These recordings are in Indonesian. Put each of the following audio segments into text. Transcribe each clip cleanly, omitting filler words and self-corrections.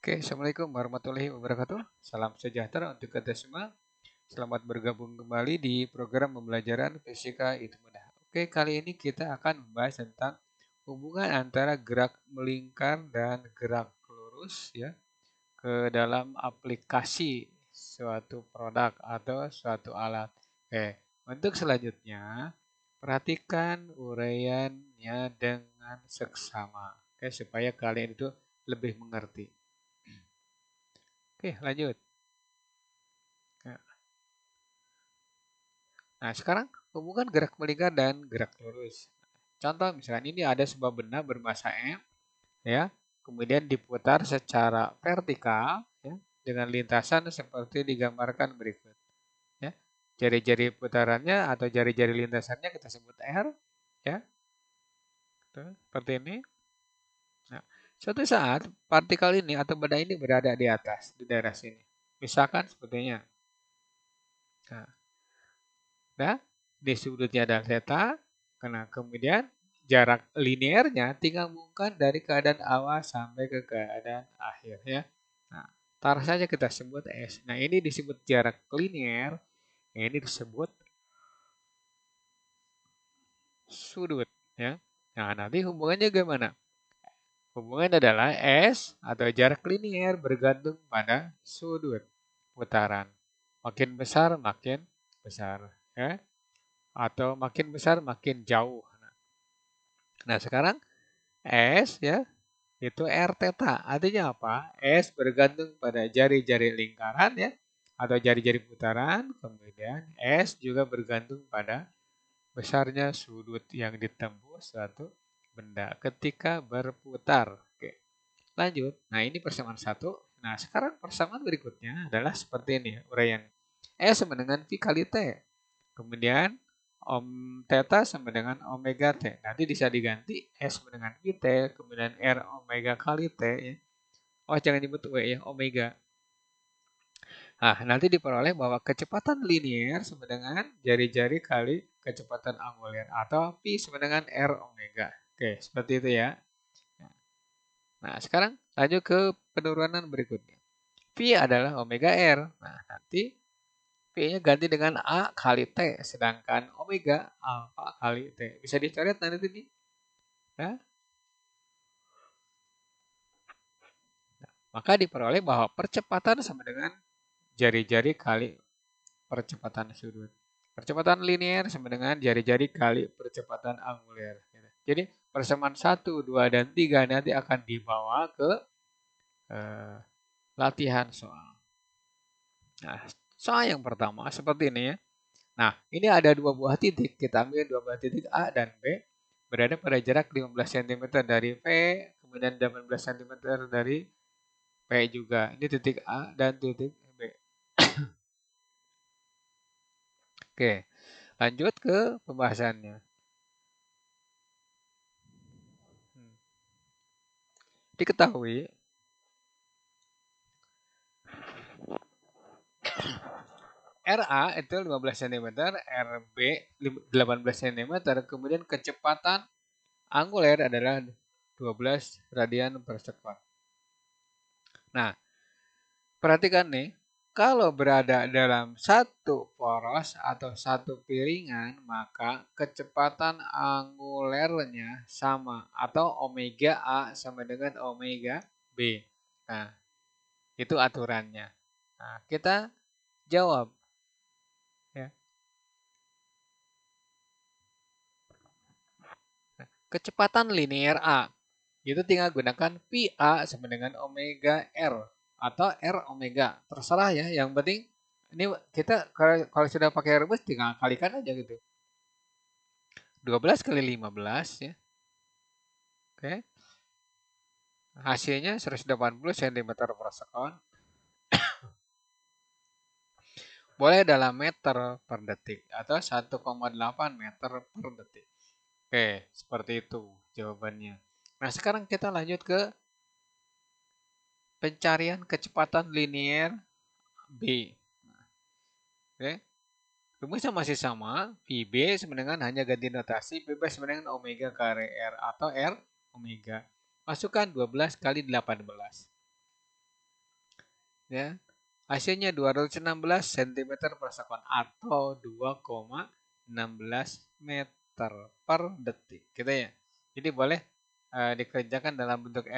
Oke, Assalamualaikum warahmatullahi wabarakatuh. Salam sejahtera untuk kita semua. Selamat bergabung kembali di program pembelajaran Fisika Itu Mudah. Oke, kali ini kita akan membahas tentang hubungan antara gerak melingkar dan gerak lurus ya ke dalam aplikasi suatu produk atau suatu alat. Oke, untuk selanjutnya perhatikan uraiannya dengan seksama. Oke, supaya kalian itu lebih mengerti. Oke, lanjut. Nah, sekarang hubungan gerak melingkar dan gerak lurus. Contoh misalkan ini ada sebuah benda bermassa M ya, kemudian diputar secara vertikal ya, dengan lintasan seperti digambarkan berikut ya. Jari-jari putarannya atau jari-jari lintasannya kita sebut R ya. Tuh, seperti ini. Nah, suatu saat partikel ini atau benda ini berada di atas di daerah sini. Misalkan sepertinya. Nah, nah, di sudutnya ada theta. Karena kemudian jarak linearnya tinggal bukan dari keadaan awal sampai ke keadaan akhir ya. Nah, taruh saja kita sebut S. Nah, ini disebut jarak linear, ini disebut sudut ya. Nah, nanti hubungannya gimana? Hubungan adalah S atau jarak linear bergantung pada sudut putaran. Makin besar makin besar ya. Atau makin besar makin jauh. Nah, sekarang S ya itu R theta. Artinya apa? S bergantung pada jari-jari lingkaran ya atau jari-jari putaran. Kemudian S juga bergantung pada besarnya sudut yang ditembus suatu benda ketika berputar. Oke, lanjut. Nah, ini persamaan satu. Nah, sekarang persamaan berikutnya adalah seperti ini ya, uraian. S sama dengan V kali T. Kemudian theta sama dengan omega T. Nanti bisa diganti S sama dengan VT, kemudian R omega kali T. Ya. Oh, jangan nyebut W ya, omega. Nah, nanti diperoleh bahwa kecepatan linear sama dengan jari-jari kali kecepatan angular. Atau P sama dengan R omega. Oke, seperti itu ya. Nah, sekarang lanjut ke penurunan berikutnya. V adalah omega R. Nah, nanti P-nya ganti dengan A kali T, sedangkan omega alfa kali T. Bisa dicoret nanti ini. Ya. Maka diperoleh bahwa percepatan sama dengan jari-jari kali percepatan sudut. Percepatan linear sama dengan jari-jari kali percepatan angular. Jadi persamaan 1, 2, dan 3 nanti akan dibawa ke eh, latihan soal. Nah, soal yang pertama seperti ini ya. Nah, ini ada dua buah titik. Kita ambil dua buah titik A dan B. Berada pada jarak 15 cm dari P, kemudian 18 cm dari P juga. Ini titik A dan titik B. Oke, lanjut ke pembahasannya. Diketahui RA itu 15 cm, RB 18 cm, kemudian kecepatan angular adalah 12 radian per sekund. Nah, perhatikan nih, kalau berada dalam satu poros atau satu piringan, maka kecepatan angulernya sama atau omega A sama dengan omega B. Nah, itu aturannya. Nah, kita jawab ya. Kecepatan linear A itu tinggal gunakan pi A sama dengan omega R atau R omega. Terserah ya, yang penting ini kita kalau sudah pakai rumus tinggal kalikan aja gitu. 12 kali 15 ya. Oke. Hasilnya 180 cm per sekund. Boleh dalam meter per detik atau 1,8 meter per detik. Oke, seperti itu jawabannya. Nah, sekarang kita lanjut ke pencarian kecepatan linear B. Oke. Rumusnya masih sama, VB sama dengan hanya ganti notasi, VB sama dengan omega kare R atau R omega. Masukkan 12 kali 18. ya. Hasilnya 216 cm per sekon atau 2,16 meter per detik gitu ya. Jadi boleh dikerjakan dalam bentuk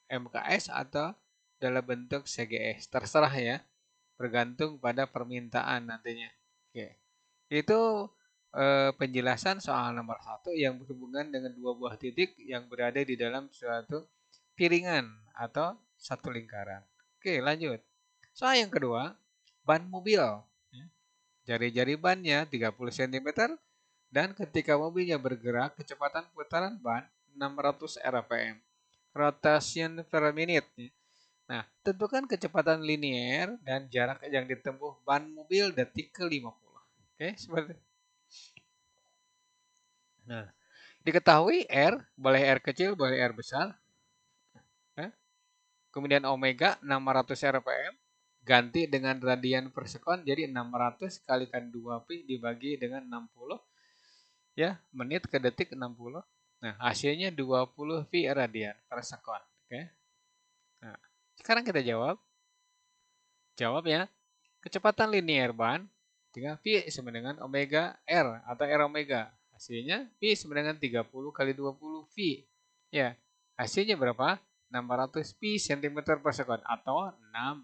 MKS atau dalam bentuk CGS, terserah ya, bergantung pada permintaan nantinya. Oke. Itu penjelasan soal nomor 1 yang berhubungan dengan dua buah titik yang berada di dalam suatu piringan atau satu lingkaran. Oke, lanjut. Soal yang kedua, ban mobil. Jari-jari bannya 30 cm dan ketika mobilnya bergerak, kecepatan putaran ban 600 rpm. Rotation per minute. Nah, tentukan kecepatan linier dan jarak yang ditempuh ban mobil detik ke-50. Oke, seperti. Nah, diketahui R, boleh R kecil, boleh R besar. Kemudian omega 600 rpm ganti dengan radian per sekon, jadi 600 kalikan 2 pi dibagi dengan 60 ya, menit ke detik 60. Nah, hasilnya 20 pi radian per sekon. Oke. Nah, sekarang kita jawab. Jawab ya. Kecepatan linier ban 3 pi sama dengan omega R atau R omega. Hasilnya pi sama dengan 30 kali 20 pi. Ya, hasilnya berapa? 600 pi cm per sekon atau 6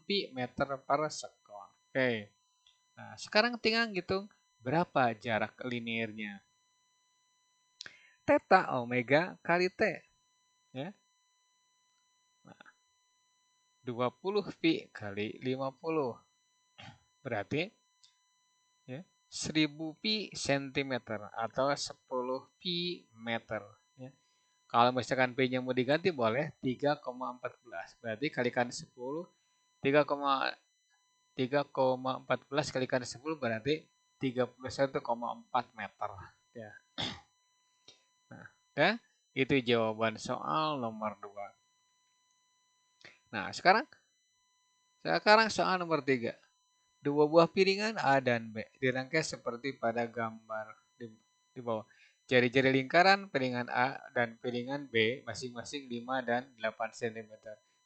pi meter per sekon. Oke. Nah, sekarang tinggal hitung berapa jarak liniernya. Theta omega kali T. Ya. Nah, 20 pi kali 50. Berarti ya, 1000 pi cm atau 10 pi meter. Ya. Kalau misalkan pi-nya mau diganti boleh 3,14. Berarti kalikan 10, 3,14 kalikan 10 berarti 31,4 meter. Ya. Nah, ya, itu jawaban soal nomor 2. Nah, sekarang soal nomor 3. Dua buah piringan A dan B dirangkai seperti pada gambar di bawah. Jari-jari lingkaran piringan A dan piringan B masing-masing 5 dan 8 cm.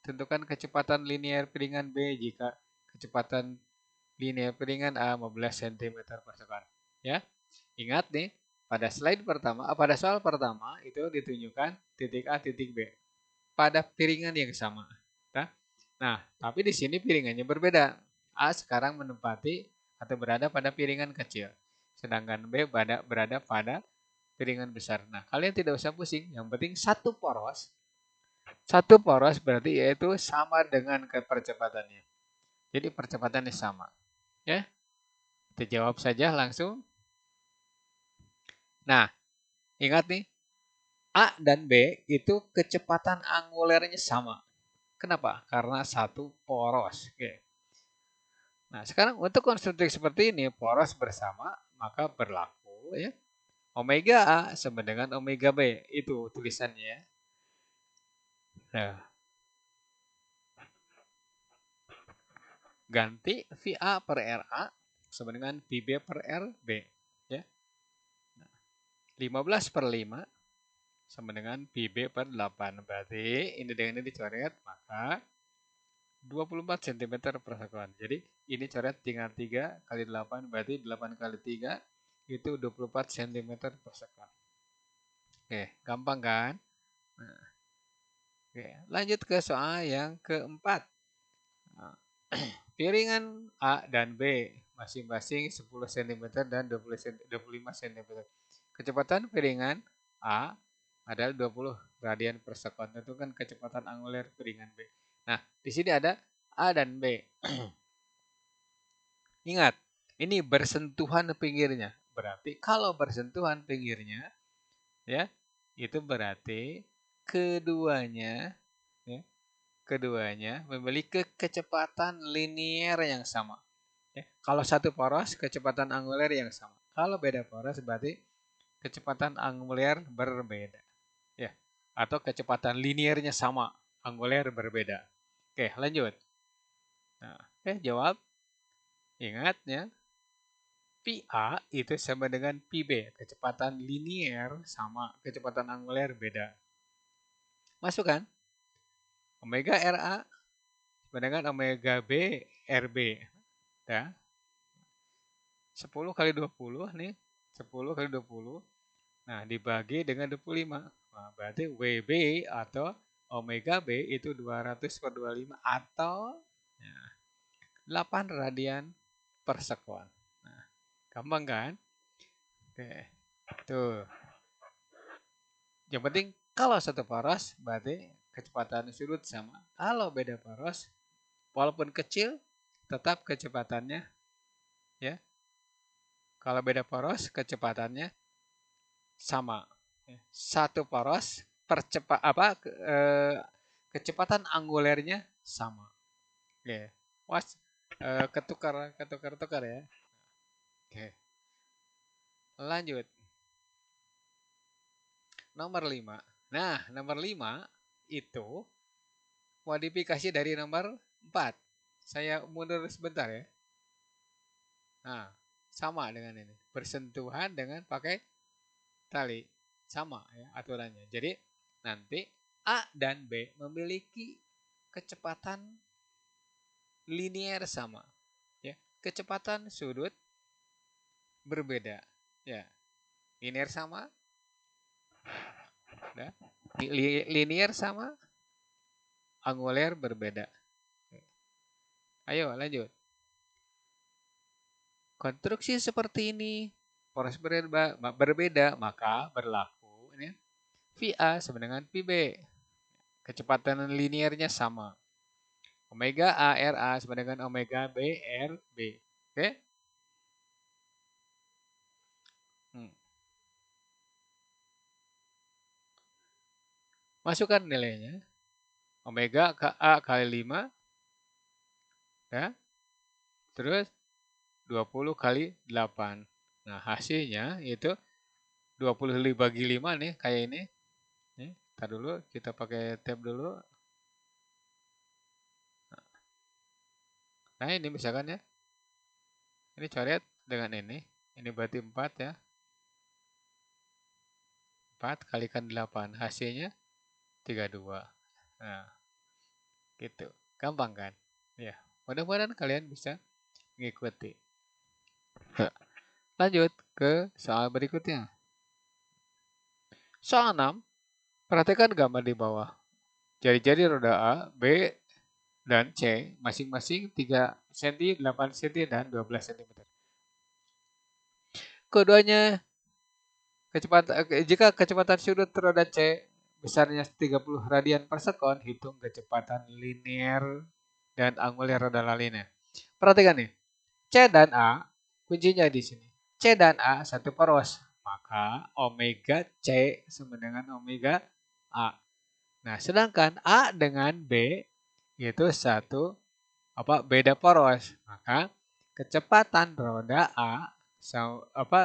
Tentukan kecepatan linear piringan B jika kecepatan linear piringan A 15 cm per sekon. Ya, ingat nih, pada soal pertama itu ditunjukkan titik A, titik B pada piringan yang sama. Nah, tapi di sini piringannya berbeda. A sekarang menempati atau berada pada piringan kecil, sedangkan B berada pada piringan besar. Nah, kalian tidak usah pusing, yang penting satu poros. Satu poros berarti yaitu sama dengan kepercepatannya. Jadi percepatannya sama. Ya, kita jawab saja langsung. Nah, ingat nih, A dan B itu kecepatan angulernya sama. Kenapa? Karena satu poros. Oke. Nah, sekarang untuk konstruksi seperti ini, poros bersama, maka berlaku ya. Omega A sama dengan omega B. Itu tulisannya. Nah, ganti VA per RA sama dengan VB per RB. Ya. 15 per 5 sama dengan VB per 8. Berarti ini dengan ini dicoret, maka 24 cm per sekon. Jadi ini coret tinggal 3 kali 8, berarti 8 kali 3 itu 24 cm per sekon. Oke, gampang kan? Nah, oke, lanjut ke soal yang keempat. Nah, piringan A dan B masing-masing 10 cm dan 25 cm. Kecepatan piringan A adalah 20 radian per sekon. Tentukan kecepatan anguler piringan B. Nah, di sini ada A dan B. Ingat, ini bersentuhan pinggirnya. Berarti kalau bersentuhan pinggirnya, ya, itu berarti keduanya, ya, keduanya memiliki kecepatan linier yang sama. Ya, kalau satu poros, kecepatan anguler yang sama. Kalau beda poros, berarti kecepatan anguler berbeda. Ya, atau kecepatan liniernya sama, anguler berbeda. Oke, lanjut. Nah, oke, jawab. Ingat ya, pi A itu sama dengan pi B. Kecepatan linier sama, kecepatan anguler beda. Masuk kan? Omega RA sama dengan omega B RB. Ya. 10 kali 20 nih. 10 kali 20. Nah, dibagi dengan 25. Nah, berarti WB atau omega B itu 200/25 atau ya, 8 radian per sekon. Nah, gampang kan? Oke. Tuh. Yang penting kalau satu poros berarti kecepatan sudut sama. Kalau beda poros, walaupun kecil, tetap kecepatannya ya. Kalau beda poros, kecepatannya sama. Satu poros kecepatan angulernya sama. Oke. Was ketukar ya. Oke. Lanjut. Nomor 5. Nah, nomor 5 itu modifikasi dari nomor 4. Saya mundur sebentar ya. Nah, sama dengan ini. Bersentuhan dengan pakai tali. Sama ya aturannya. Jadi nanti A dan B memiliki kecepatan linier sama. Ya, kecepatan sudut berbeda. Ya, linier sama. Ya. Linier sama, anguler berbeda. Ayo lanjut. Konstruksi seperti ini, poros berbeda, maka berlaku ini VA sama dengan VB. Kecepatan liniernya sama. Omega A RA sama dengan omega B RB. Oke? Masukkan nilainya. Omega A kali 5. Ya. Terus 20 kali 8. Nah, hasilnya itu 20 bagi 5 nih, kayak ini. Nih, tar dulu, kita pakai tab dulu. Nah, ini misalkan ya. Ini coret dengan ini. Ini berarti 4 ya. 4 kalikan 8. Hasilnya 32. Nah, gitu. Gampang kan? Ya, mudah-mudahan kalian bisa mengikuti. Lanjut ke soal berikutnya. Soal 6. Perhatikan gambar di bawah. Jari-jari roda A, B, dan C masing-masing 3 cm, 8 cm, dan 12 cm. Keduanya jika kecepatan sudut roda C besarnya 30 radian per sekon, hitung kecepatan linier dan anguler roda lainnya. Perhatikan nih, C dan A, kuncinya di sini. C dan A satu poros, maka omega C sama dengan omega A. Nah, sedangkan A dengan B itu beda poros, maka kecepatan roda A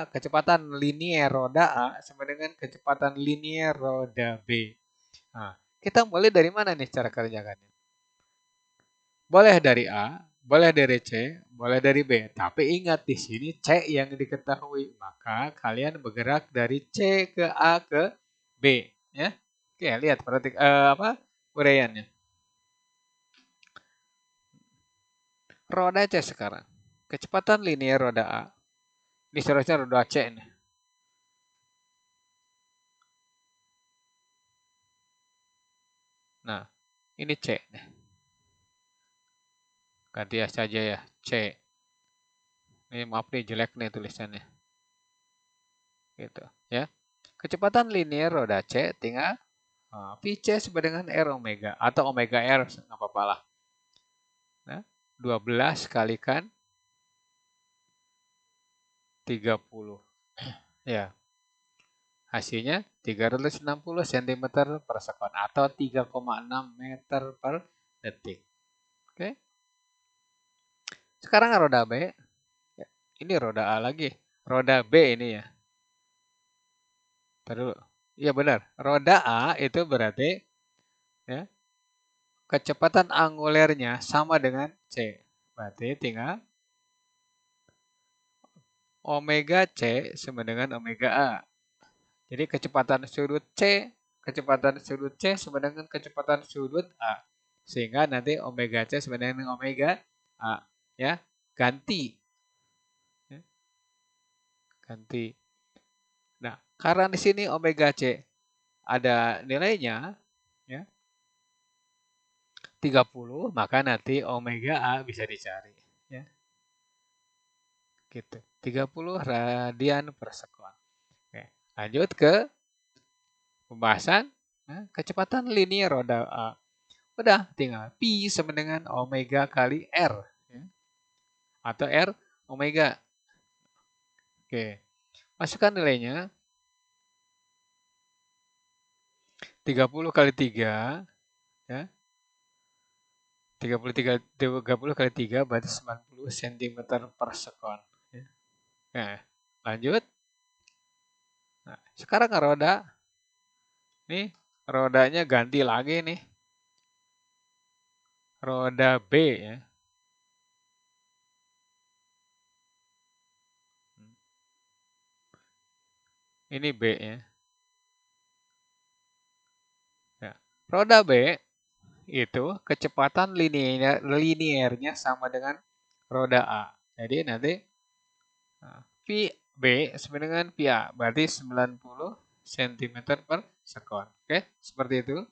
kecepatan linier roda A sama dengan kecepatan linier roda B. Nah, kita mulai dari mana nih cara kerjakannya? Boleh dari A, boleh dari C, boleh dari B. Tapi ingat di sini C yang diketahui, maka kalian bergerak dari C ke A ke B, ya. Oke, lihat uraiannya. Roda C sekarang. Kecepatan linier roda A. Ini seharusnya roda C nih. Nah, ini C nih. Ganti saja ya, C. Ini maaf nih jelek nih tulisannya. Gitu, ya. Kecepatan linier roda C tinggal VC sama dengan R omega atau omega R nggak apa-apa lah. Nah, 12 kalikan 30. Ya. Hasilnya 360 cm per sekon atau 3,6 meter per detik. Oke. Sekarang roda B. Ini roda A lagi. Roda B ini ya. Terus. Iya benar. Roda A itu berarti ya, kecepatan angulernya sama dengan C. Berarti tinggal omega C sama dengan omega A. Jadi kecepatan sudut C sama dengan kecepatan sudut A. Sehingga nanti omega C sebenarnya dengan omega A. Ya, ganti. Ya, ganti. Nah, karena di sini omega C ada nilainya ya 30, maka nanti omega A bisa dicari ya. Gitu. 30 radian per sekon. Oke, lanjut ke pembahasan kecepatan linier roda A. Udah, tinggal pi sama dengan omega kali R ya. Atau R omega. Oke. Masukkan nilainya 30 kali 3 ya. 30 kali 3 berarti 90 cm per sekon. Ya. Nah, lanjut. Nah, sekarang roda. Nih, rodanya ganti lagi nih. Roda B ya. Ini B ya. Ya. Roda B itu kecepatan liniernya sama dengan roda A. Jadi nanti Pi B sama dengan Pi A. Berarti 90 cm per sekon. Oke, seperti itu.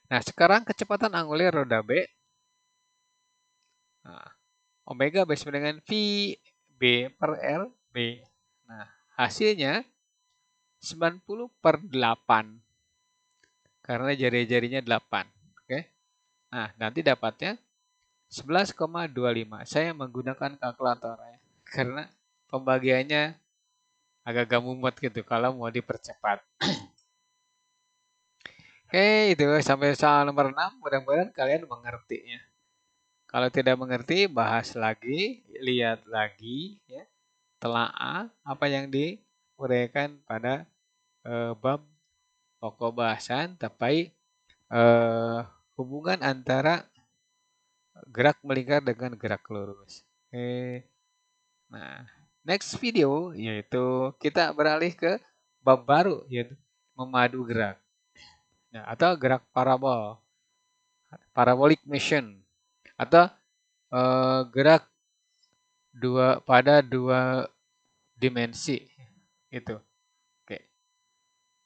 Nah, sekarang kecepatan angulir roda B. Nah, omega B sama dengan Pi B per L B. Nah, hasilnya 90 per 8. Karena jari-jarinya 8. Oke. Nah, nanti dapatnya 11,25. Saya menggunakan kalkulator ya. Karena pembagiannya agak mumet gitu kalau mau dipercepat. Oke, itu sampai soal nomor 6. Mudah-mudahan kalian mengerti ya. Kalau tidak mengerti, bahas lagi, lihat lagi ya. Telaah apa yang diuraikan pada bab pokok bahasan tapi hubungan antara gerak melingkar dengan gerak lurus. Oke. Nah, next video yaitu kita beralih ke bab baru yaitu memadu gerak. Nah, atau gerak parabolic motion atau gerak pada dua dimensi itu. Oke.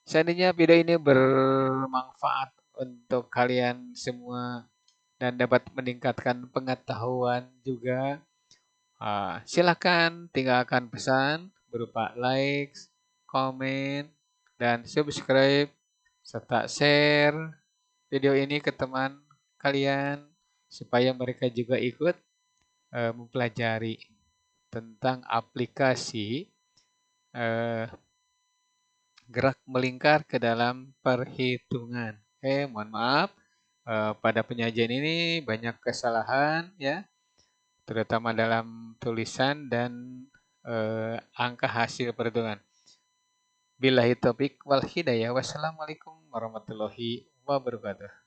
Seandainya video ini bermanfaat untuk kalian semua dan dapat meningkatkan pengetahuan juga, silakan tinggalkan pesan berupa likes, komen, dan subscribe serta share video ini ke teman kalian supaya mereka juga ikut mempelajari tentang aplikasi gerak melingkar ke dalam perhitungan. Mohon maaf pada penyajian ini banyak kesalahan ya, terutama dalam tulisan dan angka hasil perhitungan. Billahi taufik wal hidayah. Wassalamualaikum warahmatullahi wabarakatuh.